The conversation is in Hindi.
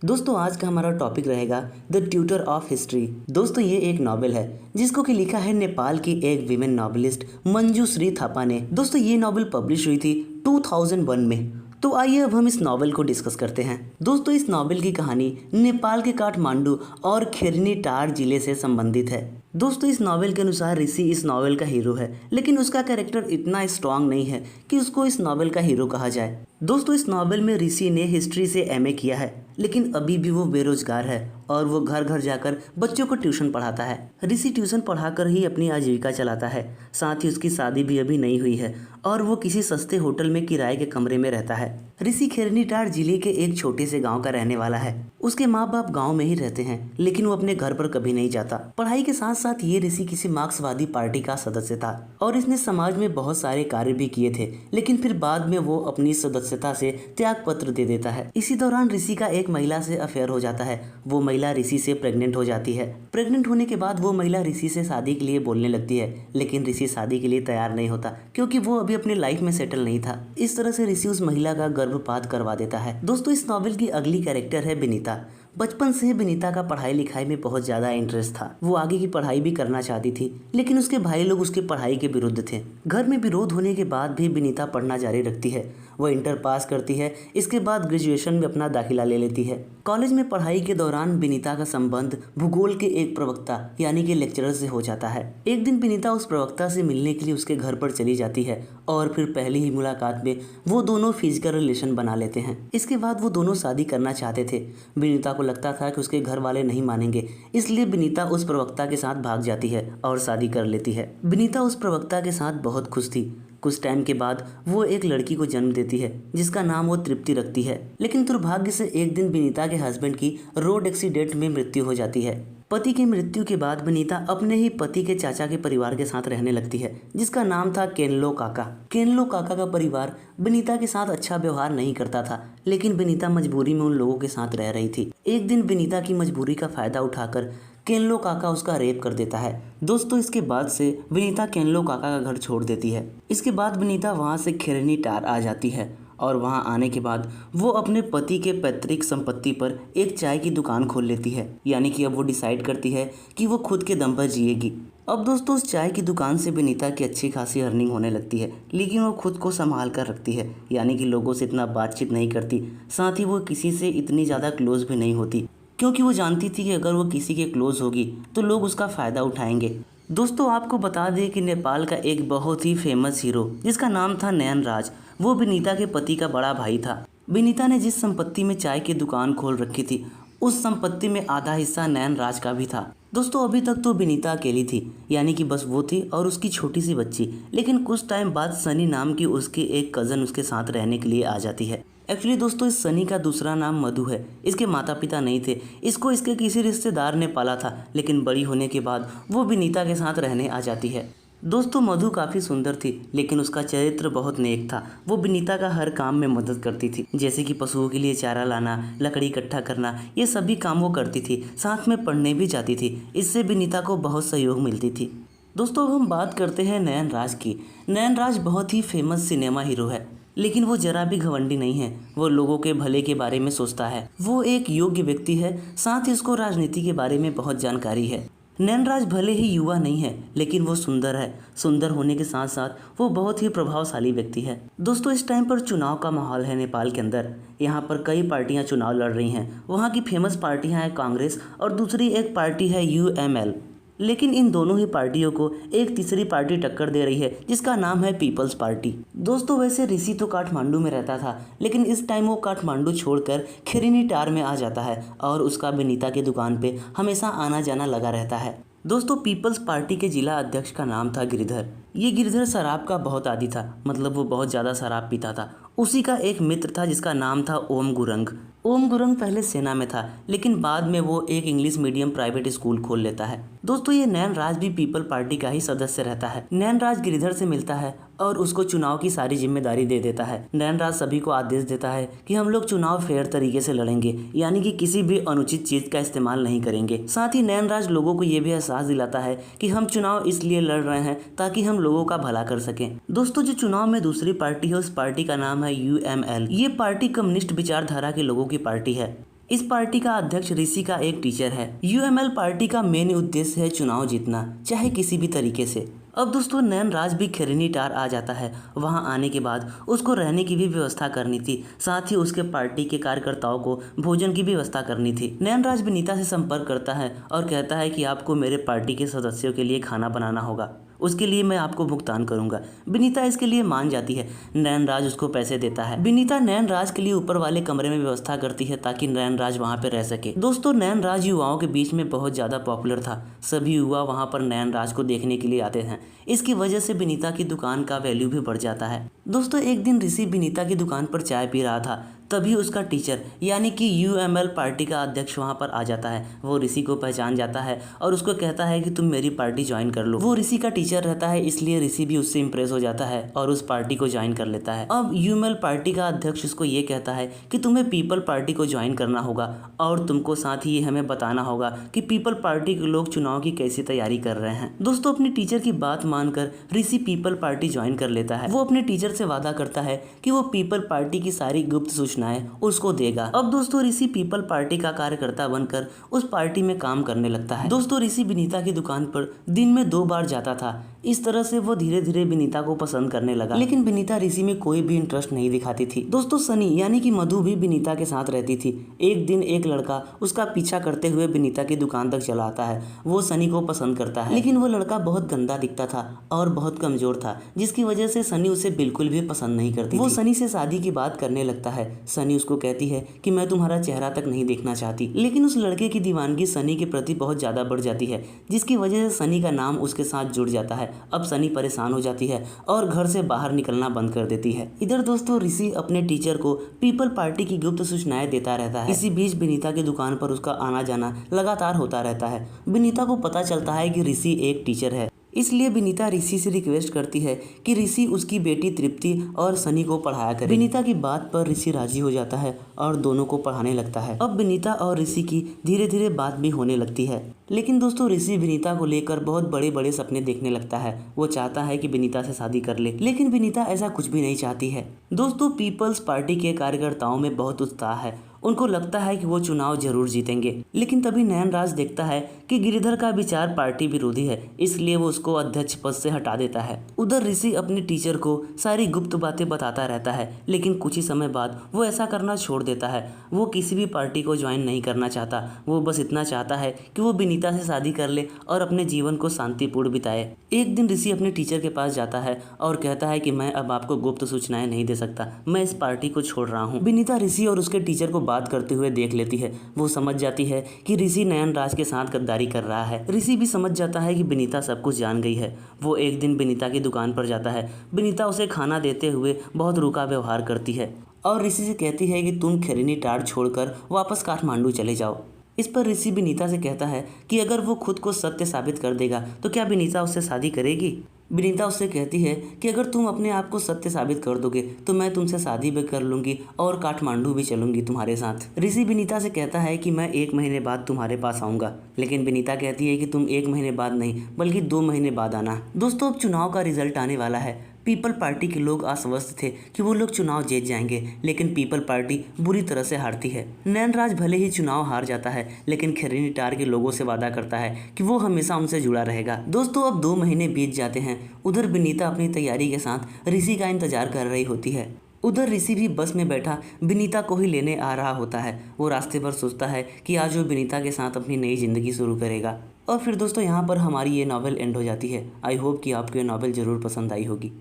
दोस्तों आज का हमारा टॉपिक रहेगा द ट्यूटर ऑफ हिस्ट्री। दोस्तों ये एक नॉवेल है जिसको कि लिखा है नेपाल की एक विमेन नॉवेलिस्ट मंजू श्री थापा ने। दोस्तों ये नॉवेल पब्लिश हुई थी 2001 में। तो आइए अब हम इस नॉवेल को डिस्कस करते हैं। दोस्तों इस नॉवेल की कहानी नेपाल के काठमांडू और खेरनी टार जिले से संबंधित है। दोस्तों इस नॉवेल के अनुसार ऋषि इस नॉवेल का हीरो है, लेकिन उसका कैरेक्टर इतना स्ट्रांग नहीं है कि उसको इस नॉवेल का हीरो कहा जाए। दोस्तों इस नॉवेल में ऋषि ने हिस्ट्री से एमए किया है, लेकिन अभी भी वो बेरोजगार है और वो घर घर जाकर बच्चों को ट्यूशन पढ़ाता है। ऋषि ट्यूशन पढ़ाकर ही अपनी आजीविका चलाता है। साथ ही उसकी शादी भी अभी नहीं हुई है और वो किसी सस्ते होटल में किराए के कमरे में रहता है। ऋषि खेरनीटार जिले के एक छोटे से गांव का रहने वाला है। उसके माँ बाप गांव में ही रहते हैं, लेकिन वो अपने घर पर कभी नहीं जाता। पढ़ाई के साथ साथ ये ऋषि किसी मार्क्सवादी पार्टी का सदस्य था और इसने समाज में बहुत सारे कार्य भी किए थे, लेकिन फिर बाद में वो अपनी सदस्यता से त्याग पत्र दे देता है। इसी दौरान ऋषि का एक महिला से अफेयर हो जाता है। वो महिला ऋषि से प्रेग्नेंट हो जाती है। प्रेग्नेंट होने के बाद वो महिला ऋषि से शादी के लिए बोलने लगती है, लेकिन ऋषि शादी के लिए तैयार नहीं होता क्योंकि वो अभी अपनी लाइफ में सेटल नहीं था। इस तरह से ऋषि उस महिला का गर्भपात करवा देता है। दोस्तों इस नॉवेल की अगली कैरेक्टर है विनीता। बचपन से ही विनीता का पढ़ाई लिखाई में बहुत ज्यादा इंटरेस्ट था। वो आगे की पढ़ाई भी करना चाहती थी, लेकिन उसके भाई लोग उसके पढ़ाई के विरुद्ध थे। घर में विरोध होने के बाद भी विनीता पढ़ना जारी रखती है। वो इंटर पास करती है। इसके बाद ग्रेजुएशन में अपना दाखिला ले लेती है। कॉलेज में पढ़ाई के दौरान विनीता का संबंध भूगोल के एक प्रवक्ता यानी कि लेक्चरर से हो जाता है। एक दिन विनीता उस प्रवक्ता से मिलने के लिए उसके घर पर चली जाती है और फिर पहली ही मुलाकात में वो दोनों फिजिकल रिलेशन बना लेते हैं। इसके बाद वो दोनों शादी करना चाहते थे। विनीता को लगता था कि उसके घर वाले नहीं मानेंगे, इसलिए विनीता उस प्रवक्ता के साथ भाग जाती है और शादी कर लेती है। विनीता उस प्रवक्ता के साथ बहुत खुश थी। कुछ टाइम के बाद वो एक लड़की को जन्म देती है जिसका नाम वो तृप्ति रखती है, लेकिन दुर्भाग्य से एक दिन विनीता के हस्बैंड की रोड एक्सीडेंट में मृत्यु हो जाती है। पति की मृत्यु के बाद विनीता अपने ही पति के चाचा के परिवार के साथ रहने लगती है, जिसका नाम था केनलो काका। केनलो काका का परिवार विनीता के साथ अच्छा व्यवहार नहीं करता था, लेकिन विनीता मजबूरी में उन लोगों के साथ रह रही थी। एक दिन विनीता की मजबूरी का फायदा उठाकर केनलो काका उसका रेप कर देता है। दोस्तों इसके बाद से विनीता केनलो काका का घर छोड़ देती है। इसके बाद विनीता वहां से खेरनी टार आ जाती है और वहां आने के बाद वो अपने पति के पैतृक संपत्ति पर एक चाय की दुकान खोल लेती है। यानी कि अब वो डिसाइड करती है कि वो खुद के दम पर जिएगी। अब दोस्तों उस चाय की दुकान से विनीता की अच्छी खासी अर्निंग होने लगती है, लेकिन वो खुद को संभाल कर रखती है। यानी कि लोगों से इतना बातचीत नहीं करती। साथ ही वो किसी से इतनी ज़्यादा क्लोज भी नहीं होती, क्योंकि वो जानती थी कि अगर वो किसी के क्लोज होगी तो लोग उसका फ़ायदा उठाएंगे। दोस्तों आपको बता दें कि नेपाल का एक बहुत ही फेमस हीरो जिसका नाम था नयनराज, वो विनीता के पति का बड़ा भाई था। विनीता ने जिस संपत्ति में चाय की दुकान खोल रखी थी, उस संपत्ति में आधा हिस्सा नयनराज का भी था। दोस्तों अभी तक तो विनीता अकेली थी, यानी कि बस वो थी और उसकी छोटी सी बच्ची। लेकिन कुछ टाइम बाद सनी नाम की उसकी एक कज़न उसके साथ रहने के लिए आ जाती है। एक्चुअली दोस्तों इस सनी का दूसरा नाम मधु है। इसके माता पिता नहीं थे। इसको इसके किसी रिश्तेदार ने पाला था, लेकिन बड़ी होने के बाद वो विनीता के साथ रहने आ जाती है। दोस्तों मधु काफ़ी सुंदर थी, लेकिन उसका चरित्र बहुत नेक था। वो विनीता का हर काम में मदद करती थी, जैसे कि पशुओं के लिए चारा लाना, लकड़ी इकट्ठा करना, ये सभी काम वो करती थी। साथ में पढ़ने भी जाती थी। इससे विनीता को बहुत सहयोग मिलती थी। दोस्तों अब हम बात करते हैं नयनराज की। नयनराज बहुत ही फेमस सिनेमा हीरो है, लेकिन वो जरा भी घमंडी नहीं है। वो लोगों के भले के बारे में सोचता है। वो एक योग्य व्यक्ति है। साथ ही उसको राजनीति के बारे में बहुत जानकारी है। नयनराज भले ही युवा नहीं है, लेकिन वो सुंदर है। सुंदर होने के साथ साथ वो बहुत ही प्रभावशाली व्यक्ति है। दोस्तों इस टाइम पर चुनाव का माहौल है नेपाल के अंदर। यहाँ पर कई पार्टियाँ चुनाव लड़ रही हैं। वहाँ की फेमस पार्टियाँ हैं कांग्रेस और दूसरी एक पार्टी है UML। लेकिन इन दोनों ही पार्टियों को एक तीसरी पार्टी टक्कर दे रही है, जिसका नाम है पीपल्स पार्टी। दोस्तों वैसे ऋषि तो काठमांडू में रहता था, लेकिन इस टाइम वो काठमांडू छोड़कर खेरनी टार में आ जाता है और उसका विनीता की दुकान पे हमेशा आना जाना लगा रहता है। दोस्तों पीपल्स पार्टी के जिला अध्यक्ष का नाम था गिरधर। ये गिरधर शराब का बहुत आदी था, मतलब वो बहुत ज़्यादा शराब पीता था। उसी का एक मित्र था जिसका नाम था ओम गुरंग। ओम गुरंग पहले सेना में था, लेकिन बाद में वो एक इंग्लिश मीडियम प्राइवेट स्कूल खोल लेता है। दोस्तों ये नयनराज भी पीपल पार्टी का ही सदस्य रहता है। नयनराज गिरधर से मिलता है और उसको चुनाव की सारी जिम्मेदारी दे देता है। नयनराज सभी को आदेश देता है कि हम लोग चुनाव फेयर तरीके से लड़ेंगे, यानी कि किसी भी अनुचित चीज का इस्तेमाल नहीं करेंगे। साथ ही नयनराज लोगों को ये भी एहसास दिलाता है कि हम चुनाव इसलिए लड़ रहे हैं ताकि हम लोगों का भला कर सकें। दोस्तों जो चुनाव में दूसरी पार्टी है, उस पार्टी का नाम है UML। ये पार्टी कम्युनिस्ट विचारधारा के लोगों की पार्टी है। इस पार्टी का अध्यक्ष ऋषि का एक टीचर है। यूएमएल पार्टी का मेन उद्देश्य है चुनाव जीतना, चाहे किसी भी तरीके से। अब दोस्तों नैनराज भी खैरनीटार आ जाता है। वहां आने के बाद उसको रहने की भी व्यवस्था करनी थी, साथ ही उसके पार्टी के कार्यकर्ताओं को भोजन की भी व्यवस्था करनी थी। नैनराज विनीता से संपर्क करता है और कहता है कि आपको मेरे पार्टी के सदस्यों के लिए खाना बनाना होगा, उसके लिए मैं आपको भुगतान करूंगा। विनीता इसके लिए मान जाती है। नैनराज उसको पैसे देता है। विनीता नैनराज के लिए ऊपर वाले कमरे में व्यवस्था करती है ताकि नैनराज वहां पे रह सके। दोस्तों नैनराज युवाओं के बीच में बहुत ज्यादा पॉपुलर था। सभी युवा वहां पर नैनराज को देखने के लिए आते हैं। इसकी वजह से विनीता की दुकान का वैल्यू भी बढ़ जाता है। दोस्तों एक दिन ऋषि विनीता की दुकान पर चाय पी रहा था, तभी उसका टीचर यानी कि यूएमएल पार्टी का अध्यक्ष वहां पर आ जाता है। वो ऋषि को पहचान जाता है और उसको कहता है कि तुम मेरी पार्टी ज्वाइन कर लो। वो ऋषि का टीचर रहता है, इसलिए ऋषि भी उससे इम्प्रेस हो जाता है और उस पार्टी को ज्वाइन कर लेता है। अब यूएमएल पार्टी का अध्यक्ष उसको ये कहता है कि तुम्हें पीपल पार्टी को ज्वाइन करना होगा और तुमको साथ ही हमें बताना होगा कि पीपल पार्टी के लोग चुनाव की कैसी तैयारी कर रहे हैं। दोस्तों अपने टीचर की बात मानकर ऋषि पीपल पार्टी ज्वाइन कर लेता है। वो अपने टीचर से वादा करता है कि वो पीपल पार्टी की सारी गुप्त सूचनाएं उसको देगा। अब दोस्तों ऋषि पीपल पार्टी का कार्यकर्ता बनकर उस पार्टी में काम करने लगता है। दोस्तों ऋषि विनीता की दुकान पर दिन में 2 बार जाता था। इस तरह से वो धीरे धीरे विनीता को पसंद करने लगा, लेकिन विनीता ऋषि में कोई भी इंटरेस्ट नहीं दिखाती थी। दोस्तों सनी यानी कि मधु भी विनीता के साथ रहती थी। एक दिन एक लड़का उसका पीछा करते हुए विनीता की दुकान तक चला आता है। वो सनी को पसंद करता है, लेकिन वो लड़का बहुत गंदा दिखता था और बहुत कमजोर था, जिसकी वजह से सनी उसे बिल्कुल भी पसंद नहीं करती। वो सनी से शादी की बात करने लगता है। सनी उसको कहती है कि मैं तुम्हारा चेहरा तक नहीं देखना चाहती, लेकिन उस लड़के की दीवानगी सनी के प्रति बहुत ज्यादा बढ़ जाती है, जिसकी वजह से सनी का नाम उसके साथ जुड़ जाता है। अब सनी परेशान हो जाती है और घर से बाहर निकलना बंद कर देती है। इधर दोस्तों ऋषि अपने टीचर को पीपल पार्टी की गुप्त सूचनाएं देता रहता है। इसी बीच विनीता की दुकान पर उसका आना जाना लगातार होता रहता है। विनीता को पता चलता है कि ऋषि एक टीचर है, इसलिए विनीता ऋषि से रिक्वेस्ट करती है कि ऋषि उसकी बेटी तृप्ति और सनी को पढ़ाया करे। विनीता की बात पर ऋषि राजी हो जाता है और दोनों को पढ़ाने लगता है। अब विनीता और ऋषि की धीरे धीरे बात भी होने लगती है, लेकिन दोस्तों ऋषि विनीता को लेकर बहुत बड़े बड़े सपने देखने लगता है। वो चाहता है कि विनीता से शादी कर ले, लेकिन विनीता ऐसा कुछ भी नहीं चाहती है। दोस्तों पीपल्स पार्टी के कार्यकर्ताओं में बहुत उत्साह है। उनको लगता है कि वो चुनाव जरूर जीतेंगे, लेकिन तभी नैनराज देखता है कि गिरिधर का विचार पार्टी विरोधी है, इसलिए वो उसको अध्यक्ष पद से हटा देता है। उधर ऋषि अपने टीचर को सारी गुप्त बातें बताता रहता है, लेकिन कुछ ही समय बाद वो ऐसा करना छोड़ देता है। वो किसी भी पार्टी को ज्वाइन नहीं करना चाहता। वो बस इतना चाहता है कि वो विनीता से शादी कर ले और अपने जीवन को शांतिपूर्ण बिताए। एक दिन ऋषि अपने टीचर के पास जाता है और कहता है कि मैं अब आपको गुप्त सूचनाएं नहीं दे सकता, मैं इस पार्टी को छोड़ रहा हूँ। विनीता ऋषि और उसके टीचर को बात करते हुए देख लेती है। वो समझ जाती है कि ऋषि नयनराज के साथ गद्दारी कर रहा है। ऋषि भी समझ जाता है कि विनीता सब कुछ जान गई है। वो एक दिन विनीता की दुकान पर जाता है। विनीता उसे खाना देते हुए बहुत रूखा व्यवहार करती है और ऋषि से कहती है कि तुम खैरनीटार छोड़कर वापस काठमांडू चले जाओ। इस पर ऋषि विनीता से कहता है कि अगर वो खुद को सत्य साबित कर देगा तो क्या विनीता उससे शादी करेगी। विनीता उससे कहती है कि अगर तुम अपने आप को सत्य साबित कर दोगे तो मैं तुमसे शादी भी कर लूंगी और काठमांडू भी चलूंगी तुम्हारे साथ। ऋषि विनीता से कहता है कि मैं 1 महीने बाद तुम्हारे पास आऊंगा, लेकिन विनीता कहती है कि तुम 1 महीने बाद नहीं बल्कि 2 महीने बाद आना। दोस्तों अब चुनाव का रिजल्ट आने वाला है। पीपल पार्टी के लोग आश्वस्त थे कि वो लोग चुनाव जीत जाएंगे, लेकिन पीपल पार्टी बुरी तरह से हारती है। नैनराज भले ही चुनाव हार जाता है, लेकिन खैरनीटार के लोगों से वादा करता है कि वो हमेशा उनसे जुड़ा रहेगा। दोस्तों अब 2 महीने बीत जाते हैं। उधर विनीता अपनी तैयारी के साथ ऋषि का इंतजार कर रही होती है। उधर ऋषि भी बस में बैठा विनीता को ही लेने आ रहा होता है। वो रास्ते पर सोचता है कि आज वो विनीता के साथ अपनी नई जिंदगी शुरू करेगा। और फिर दोस्तों यहाँ पर हमारी ये नॉवेल एंड हो जाती है। आई होप कि आपको ये नॉवेल ज़रूर पसंद आई होगी।